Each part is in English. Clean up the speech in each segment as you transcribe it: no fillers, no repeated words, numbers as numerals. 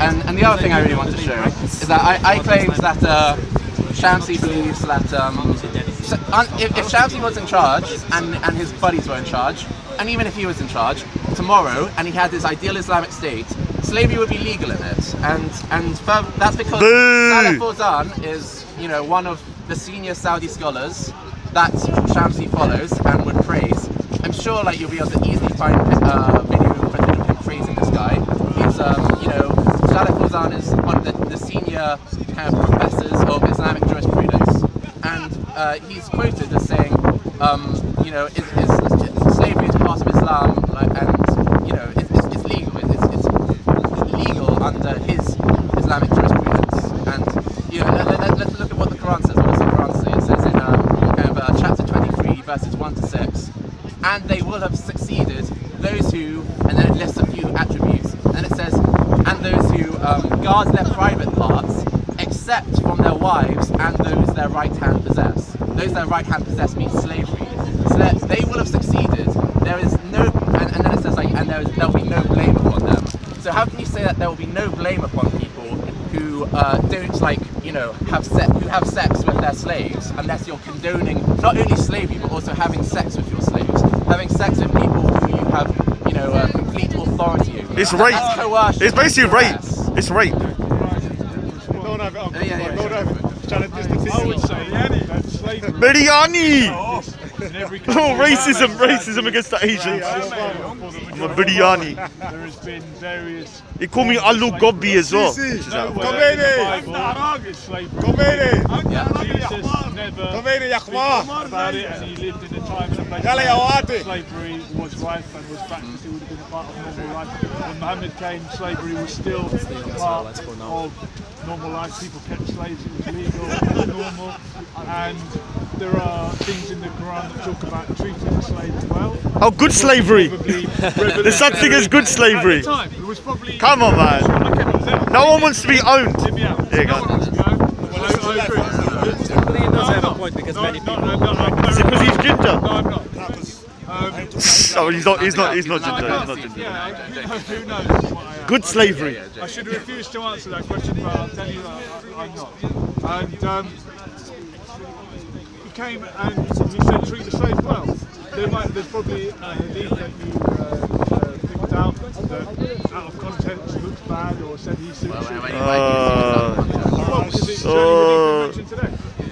And the other thing I really wanted to show is that I claimed that Shamsi believes that if Shamsi was in charge and his buddies were in charge, and even if he was in charge tomorrow and he had his ideal Islamic state, slavery would be legal in it, and that's because Saleh Fawzan is, you know, one of the senior Saudi scholars that Shamsi follows and would praise. I'm sure like you'll be able to easily find video footage of him praising this guy. He's you know, Saleh Fawzan is one of the senior kind of professors of Islamic jurisprudence, and he's quoted as saying, you know, slavery is part of Islam, and you know, it's legal. It's legal under his Islamic jurisprudence. And you know, let's look at what the Quran says. What does the Quran say? It says in kind of chapter 23, verses 1 to 6, and they will have succeeded those who, and then it lists a few attributes, and it says, and those who guard their private parts, except from their wives and those their right hand possess. Those their right hand possess means slavery. So that they will have succeeded. There is no, and then it says like, and there will be no blame upon them. So how can you say that there will be no blame upon people who don't, like, you know, have sex with their slaves, unless you're condoning not only slavery but also having sex with your slaves, having sex with people who you have, you know, complete authority over. It's rape. It's basically rape. It's rape. Don't have it on. Don't have it. I would say that slavery. Biryani! Oh, racism against the Asians. I'm a biryani. There has been various. They call me Aloo Gobi as well. Jesus never about it, and he lived in a time and a place where slavery was rife and was practiced. It would have been a part of normal life. When Muhammad came, slavery was still part of normal life. People kept slaves, it was legal, it was normal. And there are things in the Quran that talk about treating slaves well. Oh, good slavery! There's such thing as good slavery. At the time, it was probably. Come on, man. No one wants to be owned. There you go. I agree. He does have a point because many people. Is it because he's ginger? No, I'm not. Oh, he's not ginger. He's not ginger. Yeah, who knows what I am. Good slavery. I should refuse to answer that question, but I'll tell you that I'm not. And he came and he said treat the slaves well. There's probably a hadith that you picked out that out of context looks bad or said he should.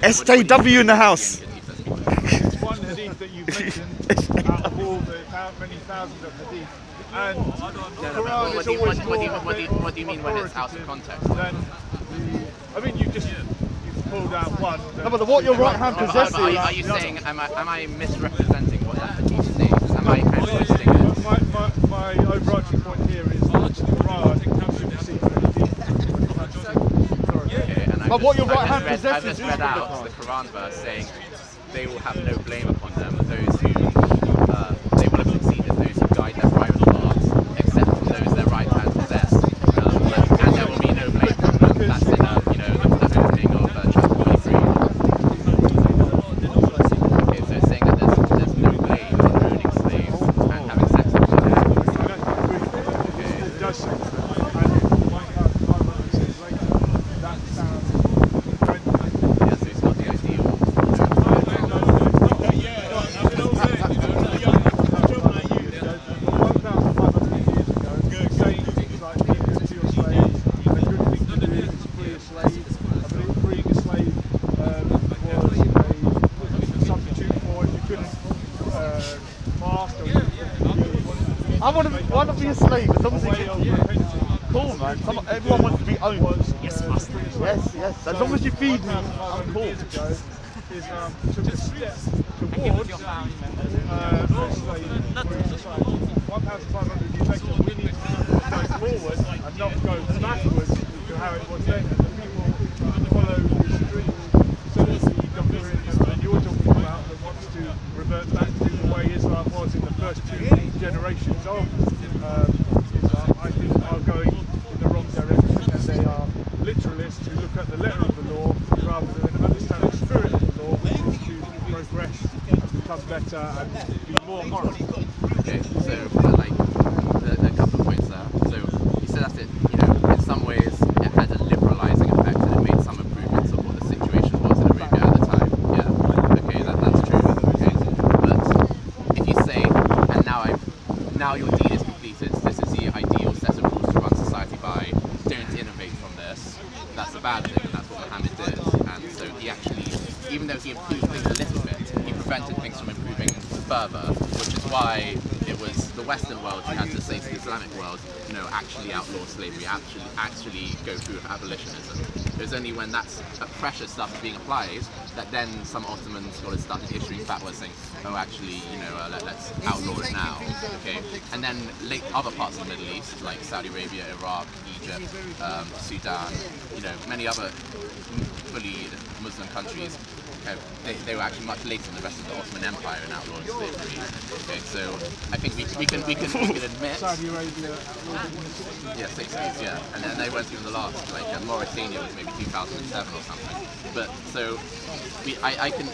SJW in the house. It's one hadith that you've mentioned out of all the many thousands of hadith. And what do you mean when it's out of context? Then I mean you've pulled out one. No, but what your right hand possesses. Are you saying, am I misrepresenting what that hadith states? Am I kind of twisting it? My overarching point here is that the Quran but what your right hand possesses. I've just read out the Quran verse saying they will have no blame upon them, those who they will have succeeded, those who guide their private parts, except from those their right hand possess. And there will be no blame from them. That's in you know, the opening of chapter 23. Okay, so it's saying that there's no blame in owning slaves and having sex with them. Okay. It does say that. I want to be a slave as long as cool, man. Everyone wants to be owned. Yes, master. Yes. As long as you feed me, I'm cool. Is to step towards we need to go forward and not go backwards to how it was then. People follow the stream. So that's the doctrine that you're talking about that wants to revert back to the way Islam was in the first two generations of Islam, I think are going in the wrong direction, and they are literalists who look at the letter of the law rather than understand the spirit of the law, which is to progress and become better and be more moral. Okay, so like now your deed is completed. This is the ideal set of rules to run society by. Don't innovate from this. That's a bad thing, and that's what Muhammad did. And so he actually, even though he improved things a little bit, he prevented things from improving further, which is why it was the Western world who had to say to the Islamic world, no, actually outlaw slavery, actually go through with abolitionism. It was only when that pressure started being applied that then some Ottoman scholars started issuing fatwas saying, oh, actually, let's outlaw it now, okay? And then other parts of the Middle East, like Saudi Arabia, Iraq, Egypt, Sudan, many other fully Muslim countries, they were actually much later than the rest of the Ottoman Empire in outlawing slavery. Okay, so I think we can admit. Saudi Arabia. Yeah, 60s, yeah, and then they weren't even the last. Like Mauritania was maybe 2007 or something. But so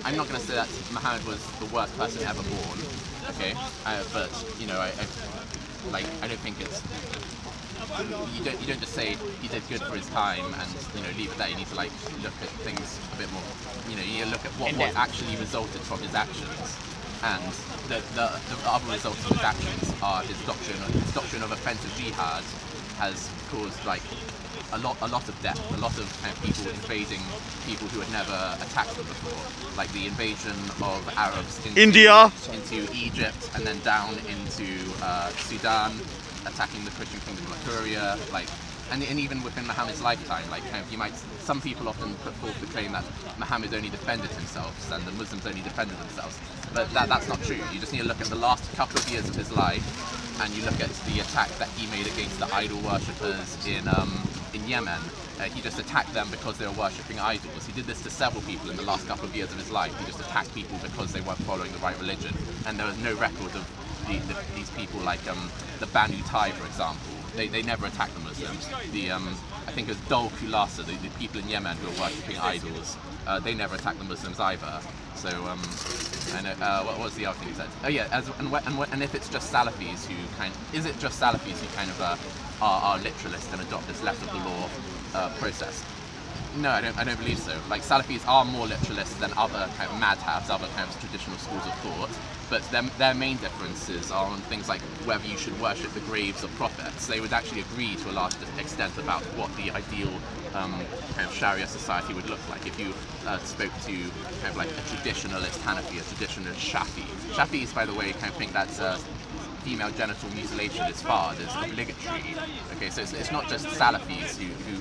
I'm not going to say that Muhammad was the worst person ever born. Okay, but I don't think it's. You don't just say he did good for his time and leave it there. You need to look at things a bit more. You need to look at what actually resulted from his actions, and the other results of his actions are his doctrine of offensive jihad has caused a lot of death, a lot of people invading people who had never attacked them before, like the invasion of Arabs into Egypt and then down into Sudan, attacking the Christian kingdom of Syria, and even within Muhammad's lifetime, some people often put forth the claim that Muhammad only defended himself and the Muslims only defended themselves, but that's not true. You just need to look at the last couple of years of his life, and you look at the attack that he made against the idol worshippers in Yemen. He just attacked them because they were worshipping idols. He did this to several people in the last couple of years of his life. He just attacked people because they weren't following the right religion, and there was no record of these people the Banu Tai, for example. They never attacked the Muslims. I think it was Dul Kulasa, the people in Yemen who were worshipping idols. They never attacked the Muslims either. So what was the other thing he said? Oh yeah, and if it's just Salafis who are literalists and adopt this left of the law process? No, I don't believe so. Salafis are more literalists than other madhabs, other traditional schools of thought, but their main differences are on things like whether you should worship the graves of prophets. They would actually agree to a large extent about what the ideal Sharia society would look like. If you spoke to a traditionalist Hanafi, a traditionalist Shafi. Shafis, by the way, think that female genital mutilation is fard, is obligatory. Okay, so it's not just Salafis who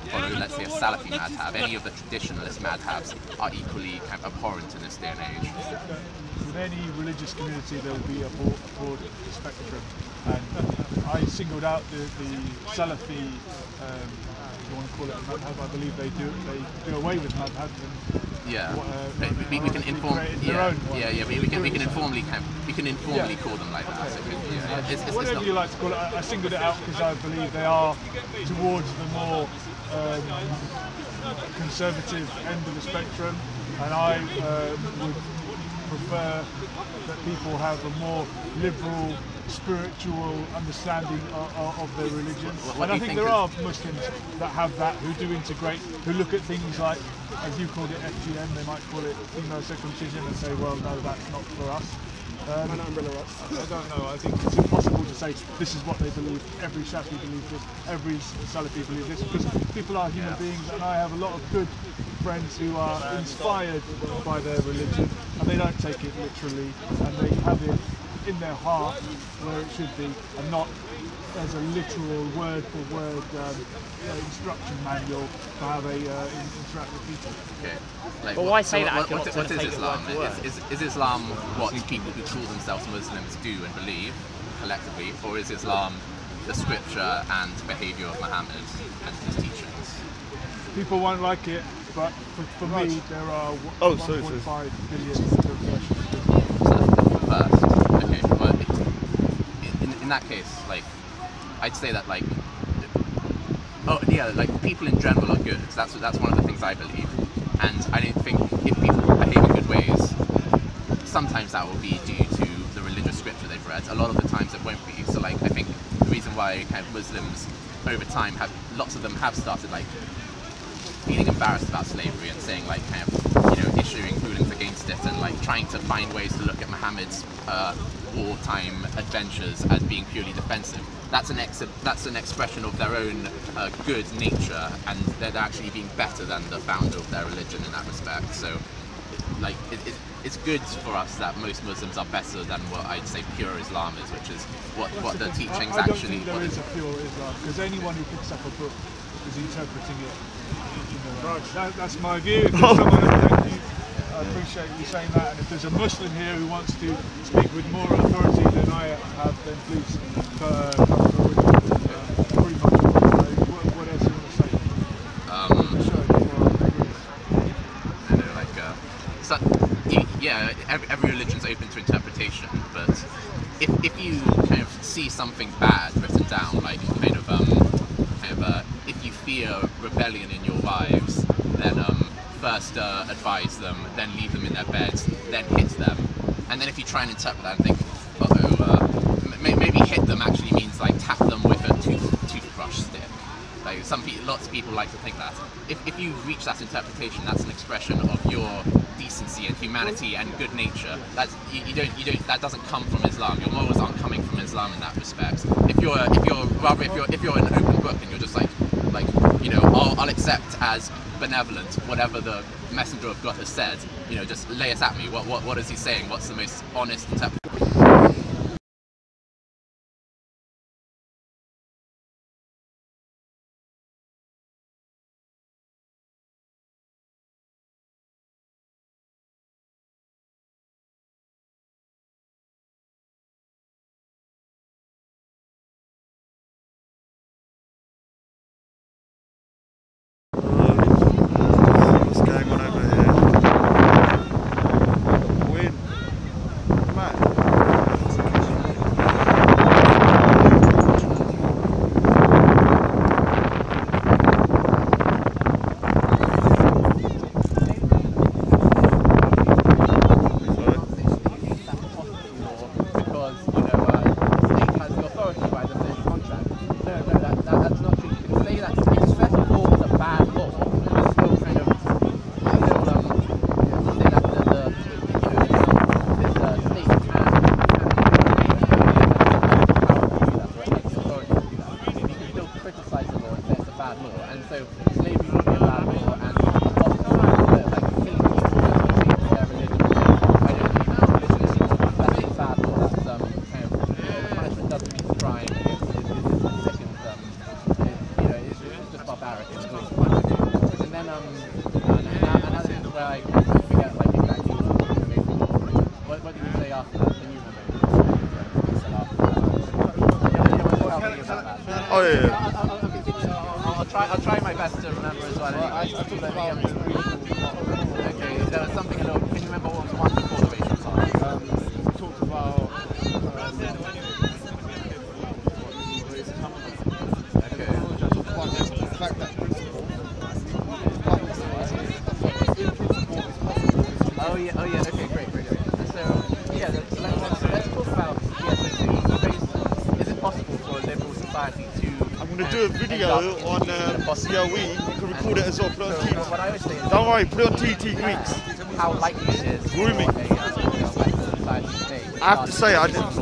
follow, let's say, a Salafi madhab. Any of the traditionalist madhabs are equally abhorrent in this day and age. With any religious community, there will be a broad spectrum, and I singled out the Salafi, if you want to call it a madhab. I believe they do away with madhab. Yeah, we can inform. We can informally call them like that. Okay. So whatever you like to call it, I singled it out because I believe they are towards the more conservative end of the spectrum, and I would prefer that people have a more liberal, spiritual understanding of their religion. And I think there are Muslims that have that, who do integrate, who look at things like, as you called it, FGM, they might call it female circumcision, and say, well, no, that's not for us. I don't know, I think it's impossible to say this is what they believe, every Shafi believes this, every Salafi believes this, because people are human beings, and I have a lot of good friends who are inspired by their religion, and they don't take it literally, and they have it in their heart where it should be, and not as a literal word-for-word instruction manual for how they interact with people. Okay. But why say that? What is Islam? Is Islam what people who call themselves Muslims do and believe collectively, or is Islam the scripture and behaviour of Muhammad and his teachings? People won't like it, but for me, there are 1.5 billion different versions. So that's the first. Okay. Well, in that case, I'd say that people in general are good. So that's one of the things I believe, and I don't think if people behave in good ways, sometimes that will be due to the religious scripture they've read. A lot of the times it won't be. So I think the reason why Muslims over time lots of them have started feeling embarrassed about slavery and saying issuing rulings against it and like trying to find ways to look at Muhammad's wartime adventures as being purely defensive. That's an expression of their own good nature, and they're actually being better than the founder of their religion in that respect. So, like, it's good for us that most Muslims are better than what I'd say pure Islam is, which is what the teachings I don't actually. think there is a pure Islam, because anyone who picks up a book is interpreting it. That's my view. If there's someone, I appreciate you saying that, and if there's a Muslim here who wants to speak with more authority than I have, then please come forward. Pretty much what else you want to say? Every religion's open to interpretation, but if you kind of see something bad written down, like if you fear rebellion in your wives, then first advise them, then leave them in their beds, then hit them, and then if you try and interpret that and think, maybe hit them actually means like tap them with a toothbrush stick. Like lots of people like to think that. If you reach that interpretation, that's an expression of your decency and humanity and good nature. That doesn't come from Islam. Your morals aren't coming from Islam in that respect. If you're an open book and you're just like I'll accept as benevolent whatever the messenger of God has said, just lay it at me. What is he saying? What's the most honest interpretation? What's going on over here? Win. Oh yeah. I'll try my best to remember as well. Okay, there was something a little. Can you remember what was one before the racial side? We talked about the fact that Oh yeah, okay, great. So yeah, let's talk about is it possible for a liberal society to I'm going to do a video on COE. You can record it as well. Put it on TT. what I always say is Don't worry, put it on TT Greeks. how likely it is for Grooming. a Western society today. I have to say, I didn't. No.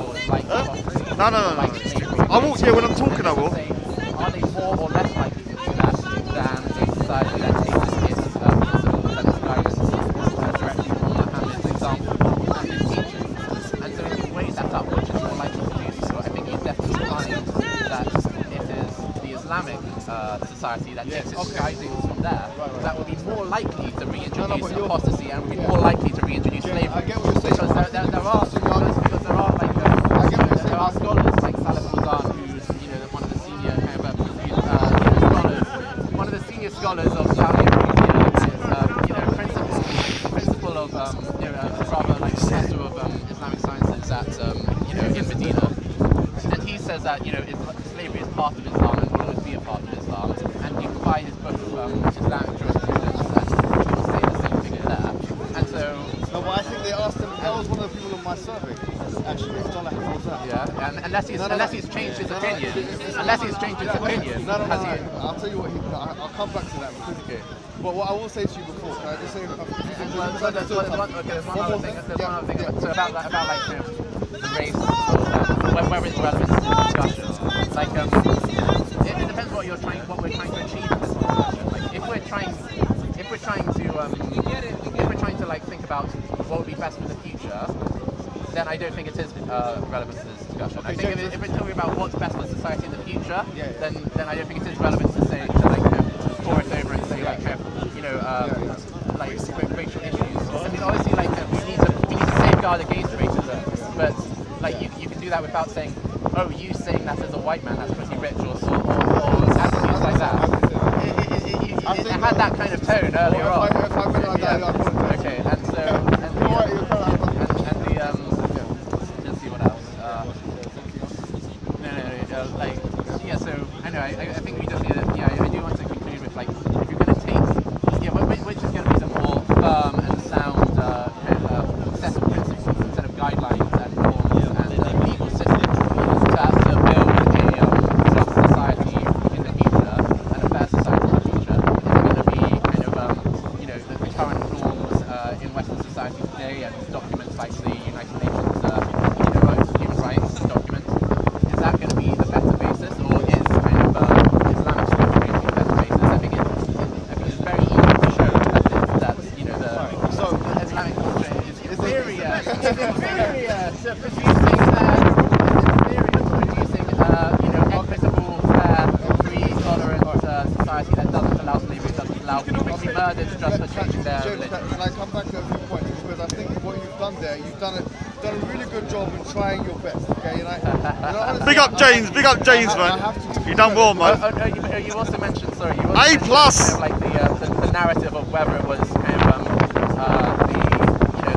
I will. Yeah, when I'm talking, I will. Are they more or less likely to do that than a society that takes its principles and its guidance directly from Muhammad's example and his teaching? And so if you weigh that up, which is more likely to do so, I think you definitely find that it is the Islamic society that takes its guidance from there that would be more likely to reintroduce apostasy and would be more likely to reintroduce slavery. I get what you're saying. Because there are scholars like Salaf al-Zan, who's one of the senior scholars of Saudi Arabia, and principal of rather like professor of Islamic sciences at in Medina, and he says that slavery is part of Islam and will always be a part of Islam, and you can buy his book of Islamic jurisprudence and he will say the same thing there, and so. No, but I think they asked him. That was one of the people on my survey, actually. Yeah, and unless he's changed his opinion. Unless he's changed his opinion. No. Has he? I'll tell you what. I'll come back to that. Because, but what I will say to you before, can I just say? There's one other thing. So about like race, whether it's relevant to the discussion. Like it depends what we're trying to achieve in this discussion. Like if we're trying to like think about what would be best for the future, then I don't think it is relevant to this discussion. I think if we're talking about what's best for society in the future, then I don't think it is relevant to say pour it over and say like like racial issues. I mean, obviously, like we need to safeguard against racism, but like you can do that without saying, oh, you saying that as a white man that's pretty rich or attitudes like that. It had that kind of tone earlier on. Okay, and so let's see what else. So anyway, I think we just need to. I do want to conclude with like if you're going to take which is going to be the more firm and sound set of principles instead of guidelines and norms and legal systems to build a just society in the future and a fair society in the future. Is it going to be kind of the current norms in Western society today and documents like the United Nations human rights document? Is that going to be the better basis, or is kind of Islamic scripture going to be the better basis? I think it's very easy to show that the Islamic culture is inferior to producing equitable, fair, free, tolerant society that doesn't allow slavery, doesn't allow people to be murdered just for changing their religion. Can I come back to a few points, because I think what you've done there, you've done a really good job in trying your best. Okay, Big up James, man. You done well, man. You also mentioned, sorry, you A+. Kind of like the narrative of whether it was kind of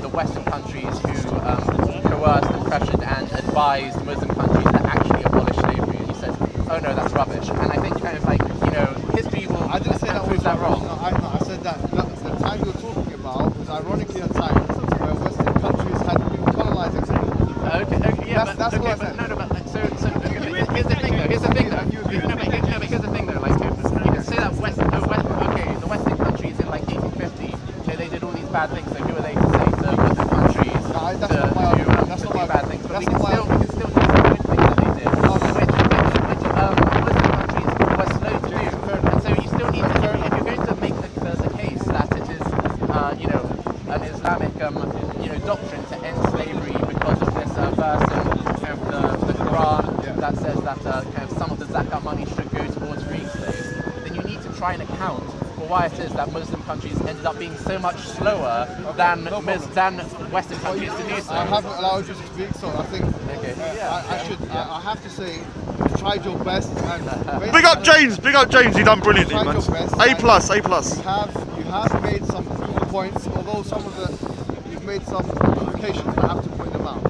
the Western countries who coerced and pressured and advised Muslim countries to actually abolish slavery. And you said, oh no, that's rubbish. And I think kind of like history will. I didn't say that prove that wrong. No, I said that the time you're talking about was ironically a time where Western countries had been colonizing. Okay, yeah, that's what I said. But here's the thing though. Here's the thing though. Here's the thing though. Like you can say that the Western countries in like 1850, they did all these bad things. So who are they to say to Muslim countries to do bad things? But we can still do some good things that they did, which Muslim countries were slow to do. And so you still need to, if you're going to make the case that it is, an Islamic, doctrine to end slavery because of this verse in kind of the Quran that says that kind of some of the zakat money should go towards freeing slaves, then you need to try and account for why it is that Muslim countries ended up being so much slower than Western countries to do so. I haven't allowed you to speak, so I think I have to say, you tried your best. And Big up James, you done brilliantly, man. A+. You have made some good points, although you've made some equivocations, and I have to point them out.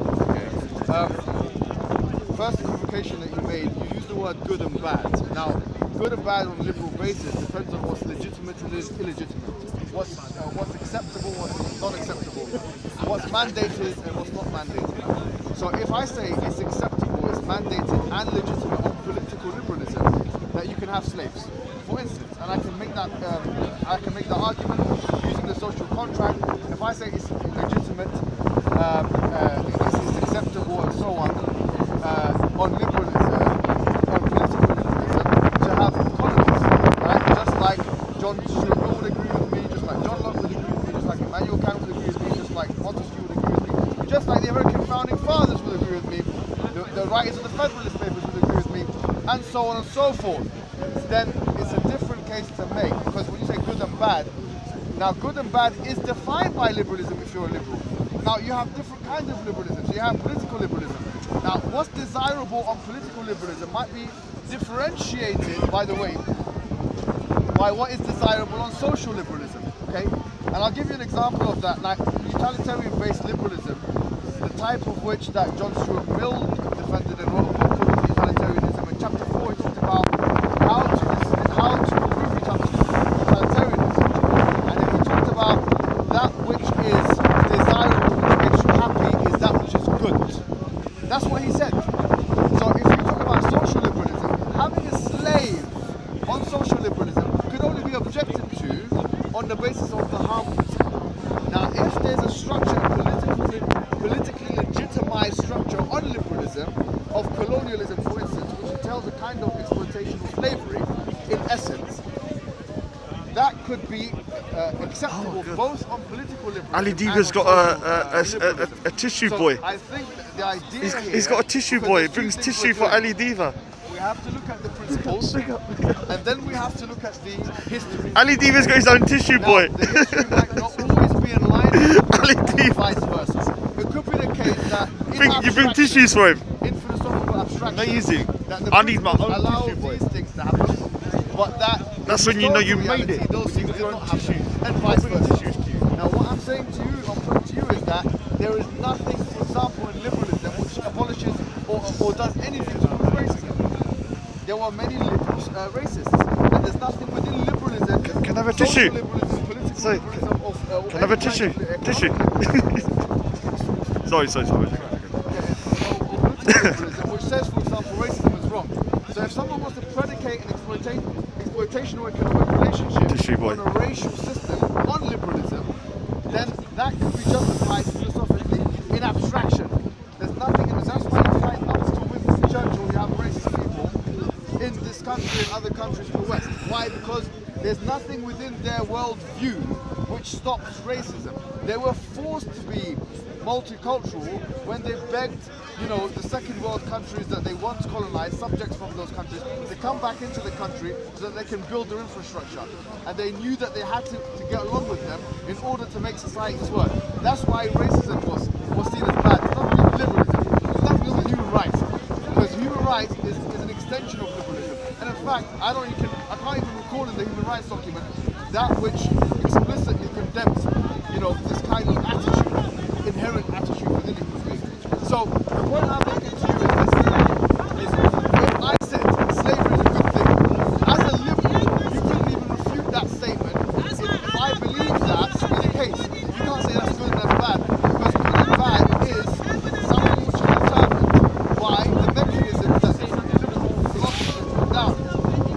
First equivocation that you made, you used the word good and bad. Now, good and bad on a liberal basis depends on what's legitimate and illegitimate. What's acceptable, what's not acceptable. What's mandated and what's not mandated. So if I say it's acceptable, it's mandated and legitimate on political liberalism, that you can have slaves, for instance, and I can make that argument using the social contract. If I say it's legitimate, it's acceptable, and so on liberalism, on political liberalism, to have colonies, right? Just like John Stuart Mill would agree with me, just like John Locke would agree with me, just like Immanuel Kant would agree with me, just like Montesquieu would agree with me, just like the American founding fathers would agree with me, the writers of the Federalist Papers would agree with me, and so on and so forth. Then it's a different case to make, because when you say good and bad, now good and bad is defined by liberalism if you're a liberal. Now you have different kinds of liberalism. So you have political liberalism. Now what's desirable on political liberalism might be differentiated, by the way, by what is desirable on social liberalism. Okay? And I'll give you an example of that. Like utilitarian-based liberalism, the type of which that John Stuart Mill defended and wrote a book called Utilitarianism. In chapter 4 he talked about how to prove utilitarianism. And then he talked about that which is desirable, which makes you happy, is that which is good. That's what he said. So colonialism, for instance, which entails a kind of exploitation of slavery, in essence, that could be acceptable both on political liberalism. Ali Diva's and got on social, a tissue so boy. I think the idea He's got a tissue because boy. there's It brings two things tissue we're for doing. Ali Diva. We have to look at the principles, and then we have to look at the history. Ali Diva's got his own tissue Now, boy. the history might not always be in line with Ali Diva. vice versa. It could be the case that in You bring abstraction, tissues for him. in philosophical abstraction, Amazing. that the I need my principles own allow tissue boy. these things to happen, but that That's when you know you historical made it. reality, those things With do your not own happen, tissues. and vice versa. Now, what I'm saying to you, I'm putting to you, is that there is nothing, for example, in liberalism which abolishes or does anything to prove racism. There were many racists, and there's nothing within liberalism. Can I have a social tissue? Liberalism, political Sorry, liberalism, of Can I have a any tissue? kind of Tissue. economic Sorry. or political liberalism, which says, for example, racism is wrong. So if someone wants to predicate an exploitation or economic relationship boy. on a racial system on liberalism, then that could be justified philosophically in abstraction. There's nothing in it. That's why you find up to Winston Churchill, you have racist people in this country and other countries in the West. Why? Because there's nothing within their worldview which stops racism. They were forced to be multicultural when they begged, the second world countries that they once colonized, subjects from those countries, to come back into the country so that they can build their infrastructure. And they knew that they had to get along with them in order to make societies work. That's why racism was seen as bad. It's not really liberalism. It's nothing to do with human rights. Because human rights is an extension of liberalism. And in fact, I can't even recall in the human rights document that which explicitly condemns, this kind of attitude, inherent attitude within human beings. So the point I'm making to you is if I said slavery is a good thing, as a liberal, you couldn't even refute that statement. If I believe that to be the case, you can't say that's good and that's bad, because good and bad is something which is determined by the mechanisms that different liberal philosophers put down.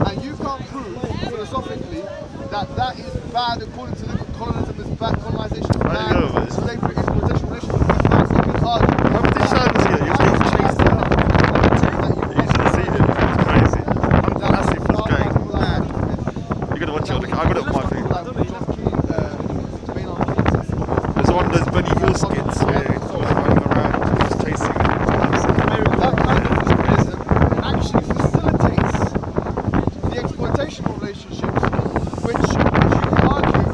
And you can't prove philosophically that is bad according to liberal colonialism is bad, colonization is bad, slavery, exploitation, relationship. In fact, you can argue. You're gonna watch it on the. I got it on my thing. There's one of those Benny Hill skits where he's running around just chasing. That kind of liberalism actually facilitates the exploitational relationships, which you can argue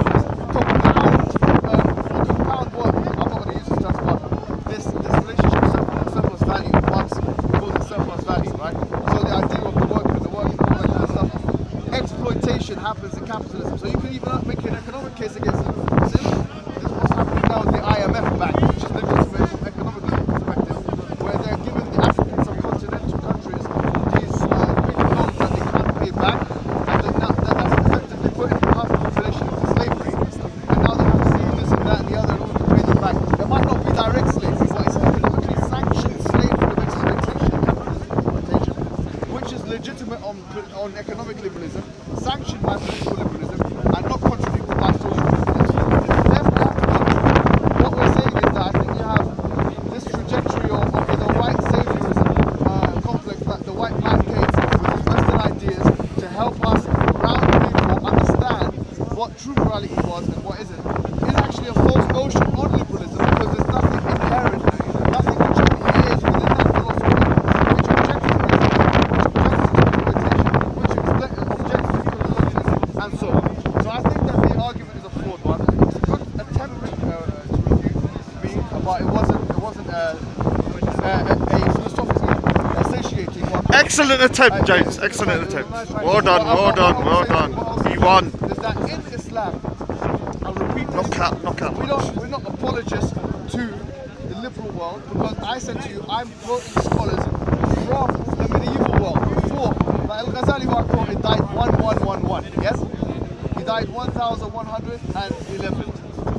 compound work. I'm not going to use this term, but this relationship surplus value. Once we call it surplus value, right? So the idea of the worker and the working, all that kind of stuff. Exploitation happens in capitalism. So you can even make an economic case against liberalism. This is what's happening now with the IMF bank, which is legitimate from economic perspective, where they're giving the African subcontinental countries these big loans that they can't pay back, and that's effectively putting half the population into slavery, and now they have to do this and that and the other in order to pay them back. It might not be direct slavery, but it's economically sanctioned slavery of exploitation, which is legitimate on economic liberalism, sanctioned by political liberalism, and not contradicted by social liberalism. Therefore, what we're saying is that I think you have this trajectory of the white saviorism complex, that the white mandates with these Western ideas to help us, brown people, understand what true morality was and what isn't, is actually a false notion on liberalism, because there's nothing inherent, nothing which appears within that philosophy which objects to exploitation, which objects to colonialism, and so on. So I think that the argument is a flawed one. It's a good attempt to refute me, but it wasn't a philosophically satiating one. Excellent attempt, James. Excellent attempt. Well done. You won. Is that in Islam, I'll repeat this, Knockout. we're not apologists to the liberal world, because I said to you, I'm quoting scholars from the medieval world. Before, like Al-Ghazali, who I quoted, died 1111. Yes? He died 1111.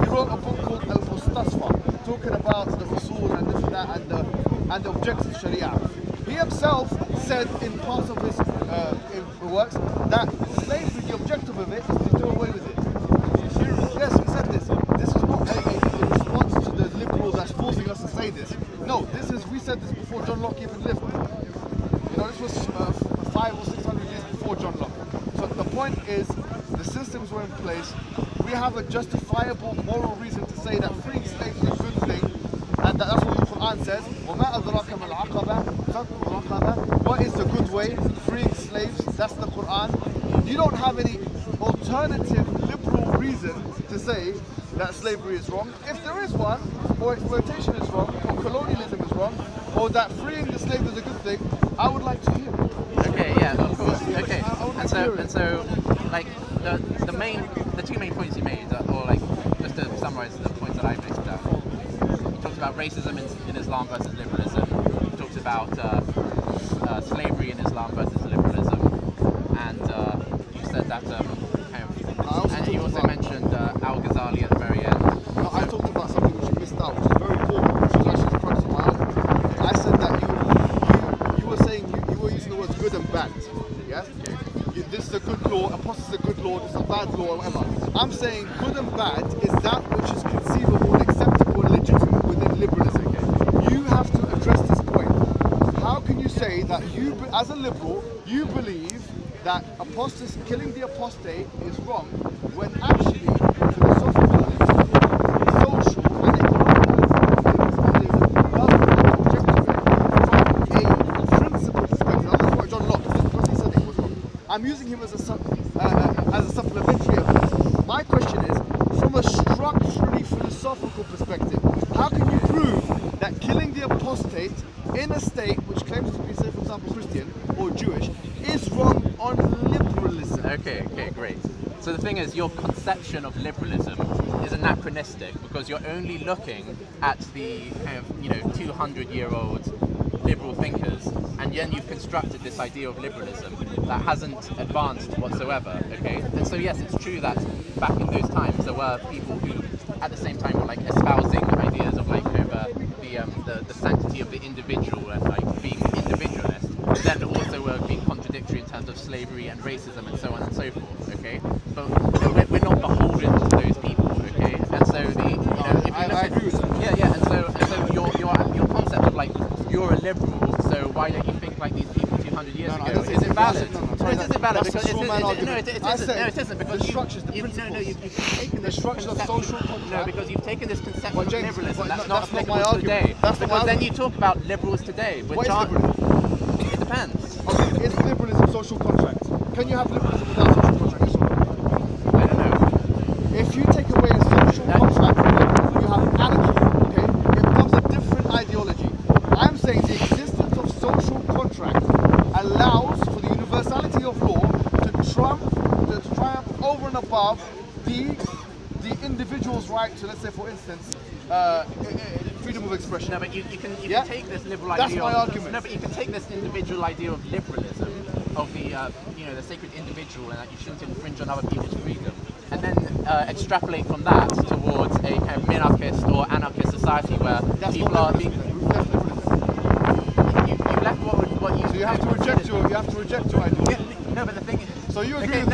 He wrote a book called Al-Mustasfa, talking about the Rasul and this and that and the objects of Sharia. He himself said in parts of his works that slavery, the objective of it is to do away with it. Yes, he said this. This is not a response to the liberals that's forcing us to say this. No, we said this before John Locke even lived. was 500 or 600 years before John Locke. So the point is, the systems were in place. We have a justifiable moral reason to say that freeing slaves is a good thing, and that's what the Quran says. وَمَا أَدْرَاكَ مَا الْعَقَبَةُ فَكُّ رَقَبَةٍ. What is the good way? Freeing slaves. That's the Quran. You don't have any alternative liberal reason to say that slavery is wrong. If there is one, or exploitation is wrong, or colonialism is wrong, or that freeing the slave is a good thing, I would like to hear it. Okay, yeah, of course. Okay, I would and so, like the two main points you made, or like just to summarise the points that I made. You talked about racism in Islam versus liberalism. You talked about slavery in Islam versus liberalism, and you said that and you also mentioned Al-Ghazali at the very end. No, I talked about something which you missed out, which is very important, which was actually the crux of my argument. I said that you were saying you were using the words good and bad. Yes? This is a good law, apostasy is a good law, this is a bad law, or whatever. I'm saying good and bad is that which is conceivable and acceptable and legitimate within liberalism. You have to address this point. How can you say that you, as a liberal, you believe that apostasy, killing the apostate is wrong, when actually philosophical, social, and economic liberalism does not object to it from a principle perspective. That's what John Locke said, because he said it was wrong. I'm using him as a supplementary evidence. My question is, from a structurally philosophical perspective, how can you prove that killing the apostate in a state which claims to be, say, for example, Christian or Jewish, is wrong on liberalism? Okay, great. So the thing is, your conception of liberalism is anachronistic because you're only looking at the kind of 200-year-old liberal thinkers, and then you've constructed this idea of liberalism that hasn't advanced whatsoever. Okay, and so yes, it's true that back in those times there were people who, at the same time, were like espousing ideas of like the sanctity of the individual and like being individualist, but then also were being contradictory in terms of slavery and racism and so on and so forth. Okay, but we're not beholden to those people. Okay, and so if you look at, and so your concept of like you're a liberal, so why don't you think like these people 200 years ago? Is it valid? No, it isn't valid because it isn't because the structures, the principles. You've taken the structure of social contract. No, because you've taken this conception of liberalism that's not applicable today. Because then you talk about liberals today. What is liberalism? It depends. Okay, is liberalism social contract? Can you have liberalism without social contract? Yes or no? I don't know. If you take away a social contract from liberalism, you have anarchy. Okay, it becomes a different ideology. I'm saying the existence of social contract allows for the universality of law to triumph over and above the individual's right to, let's say, for instance, freedom of expression. No, but you can take this liberal That's idea. My argument. No, but you can take this individual idea of liberalism, of the the sacred individual, and that you shouldn't infringe on other people's freedom, and then extrapolate from that towards a kind of minarchist or anarchist society where people are being. You've left what you. So you have to reject your idea. Yeah, no, but the thing is. So you agree? Okay,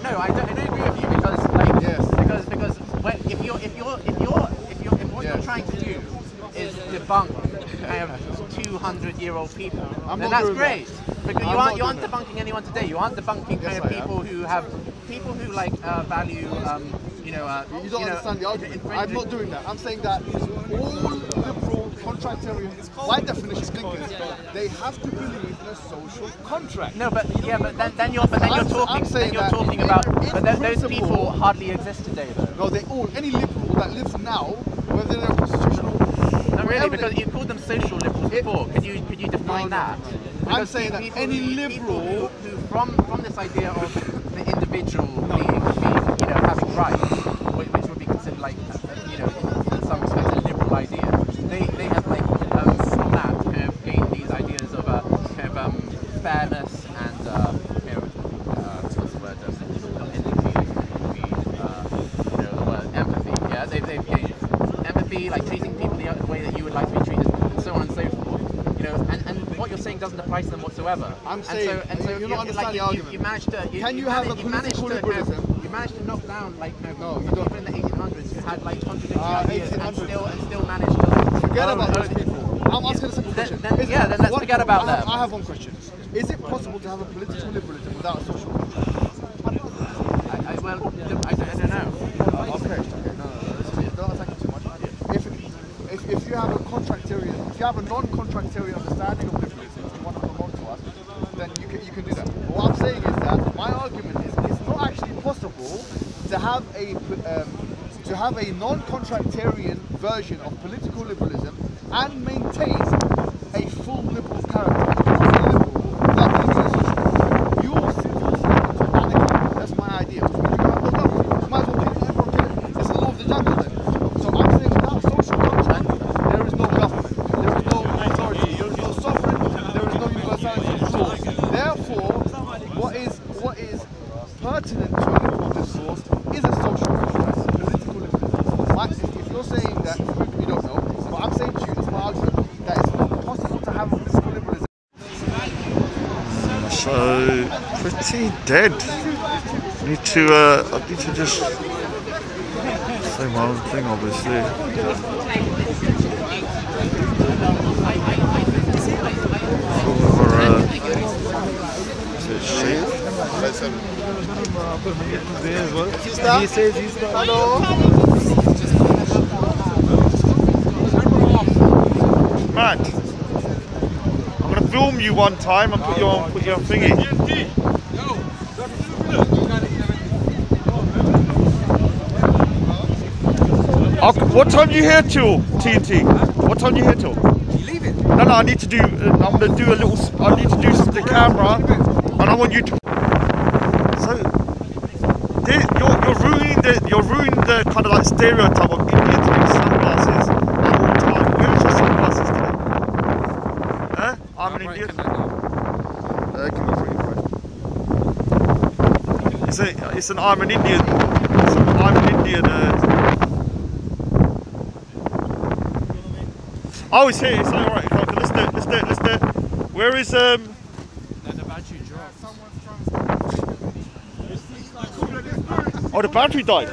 no, I don't agree with you because because if what you're trying to do is debunk kind of 200-year-old people, then that's great. Because you aren't debunking anyone today. You aren't debunking kind of people who like value you don't understand the argument. I'm not doing that. I'm saying that all liberal contractarians, by definition, thinkers, they have to believe in a social contract. No, but then you're talking about those people hardly exist today, though. No, they all any liberal that lives now, whether they're constitutional. No, really, because you called them social liberals before. Could you define that? Because I'm saying that any liberal who from this idea of the individual being having rights, which would be considered like in some respects a liberal idea, they have like from that kind of gained these ideas of kind of fairness and what's the word? The word empathy. Yeah, they've gained empathy, like treating people the way that you would like to be treated, and so on and so forth. And what you're saying doesn't apply to them whatsoever. I'm saying, you're not understanding the argument. You managed to. Can you have a political liberalism? You managed to knock down like no, people in the 1800s who had like contradictory ideas and still managed to. Forget about those people. I'm asking a simple question. then let's forget about them. I have one question. Is it possible to have a political liberalism without a social contract? I don't know. Okay, no. Don't attack it too much. If you have a contractarian, if you have a non-contractarian understanding of liberalism, you want to promote to us, then you can do that. But what I'm saying is that my argument is it's not actually possible to have a non-contractarian version of political liberalism and maintain a full liberal character. You're anarchy. That's my idea. Which means you have no government. You might as well kill everyone, kill it. It's the law of the jungle then. So I'm saying without social contract, there is no government, there is no authority, there is no sovereign, there is no universality of law. Therefore, what is pertinent to a liberal discourse is a social contract, political liberalism. If you're saying that, you don't know, but I'm saying to you, it's my argument, that it's not possible to have political liberalism. So pretty dead. I need to just say my own thing, obviously. He says he's not. Hello. Matt, I'm gonna film you one time and put you on thingy. What time are you here till, TNT? What time are you here till? You leaving? No, I need to do. I'm gonna do a little. I need to do something to the camera, and I want you to. So, you're ruining the kind of like stereotype of Indians wearing sunglasses at all time. Where is your sunglasses today? Huh? I'm an Indian. It's an I'm an Indian. I'm an Indian. Oh, it's here. It's alright. Let's do it. Where is The battery dropped. Oh, the battery died.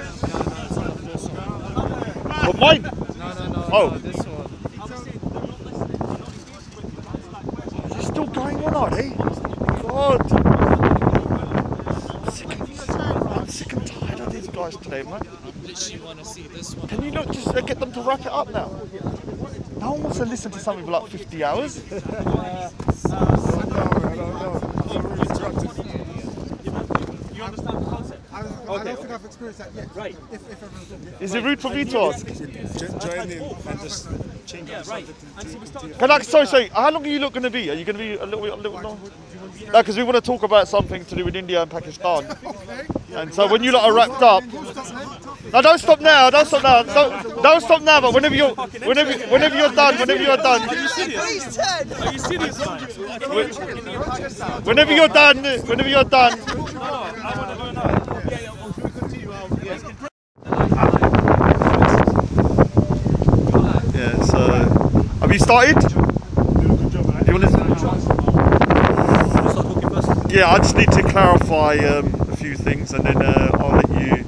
But mine. No. Oh. This one. Is it still going on, are they? God. I'm sick and tired of these guys today, man. I literally want to see this one. Can you not just get them to wrap it up now? No one wants to listen to something for like 50 hours. You understand the concept? I don't think I've experienced that yet. Right. If everyone's looking. Is it rude for me to ask? Join in and just change the subject. Sorry. How long are you going to be? Are you going to be a little long? No, because we want to talk about something to do with India and Pakistan. And so when you lot are wrapped up. No, don't stop now. Don't stop now. But whenever you're done. Are you serious? Man? Whenever you're done. I want to know now. Yeah, so have you started? You want to? Yeah, I just need to clarify a few things, and then I'll let you